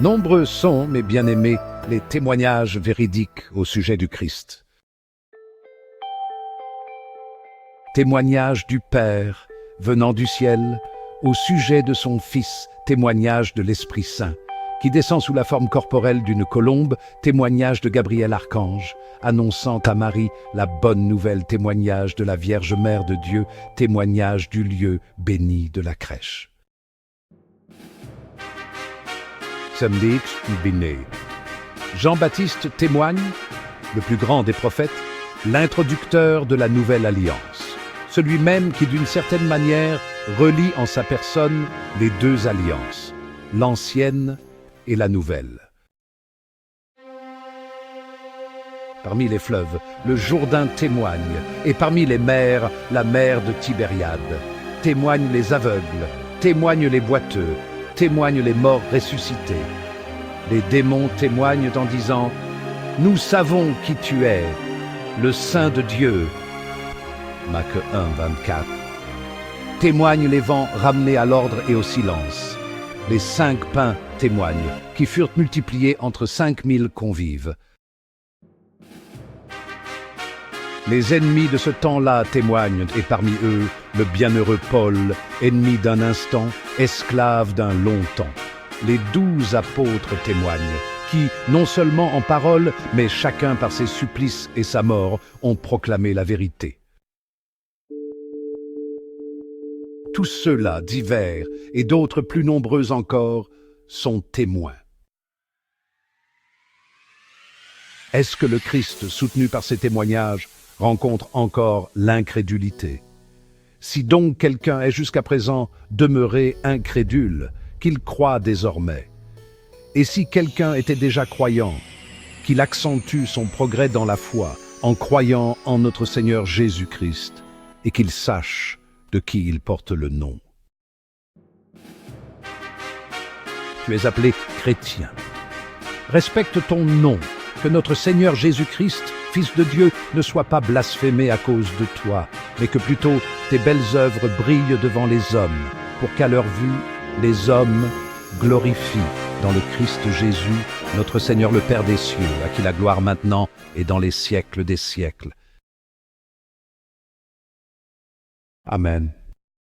Nombreux sont, mes bien-aimés, les témoignages véridiques au sujet du Christ. Témoignage du Père venant du ciel au sujet de son Fils, témoignage de l'Esprit Saint, qui descend sous la forme corporelle d'une colombe, témoignage de Gabriel Archange, annonçant à Marie la bonne nouvelle, témoignage de la Vierge Mère de Dieu, témoignage du lieu béni de la crèche. Jean-Baptiste témoigne, le plus grand des prophètes, l'introducteur de la nouvelle alliance, celui même qui d'une certaine manière relie en sa personne les deux alliances, l'ancienne et la nouvelle. Parmi les fleuves, le Jourdain témoigne, et parmi les mers, la mer de Tibériade. Témoignent les aveugles, témoignent les boiteux, témoignent les morts ressuscités. Les démons témoignent en disant « Nous savons qui tu es, le Saint de Dieu ». Matthieu 1, 24. Témoignent les vents ramenés à l'ordre et au silence. Les 5 pains témoignent, qui furent multipliés entre 5000 convives. Les ennemis de ce temps-là témoignent, et parmi eux, le bienheureux Paul, ennemi d'un instant, esclave d'un long temps. Les 12 apôtres témoignent, qui, non seulement en parole, mais chacun par ses supplices et sa mort, ont proclamé la vérité. Tous ceux-là, divers, et d'autres plus nombreux encore, sont témoins. Est-ce que le Christ, soutenu par ces témoignages, rencontre encore l'incrédulité? Si donc quelqu'un est jusqu'à présent demeuré incrédule, qu'il croit désormais. Et si quelqu'un était déjà croyant, qu'il accentue son progrès dans la foi en croyant en notre Seigneur Jésus-Christ, et qu'il sache de qui il porte le nom. Tu es appelé chrétien. Respecte ton nom, que notre Seigneur Jésus-Christ, Fils de Dieu, ne soit pas blasphémé à cause de toi, mais que plutôt tes belles œuvres brillent devant les hommes, pour qu'à leur vue, les hommes glorifient dans le Christ Jésus, notre Seigneur le Père des cieux, à qui la gloire maintenant et dans les siècles des siècles. Amen.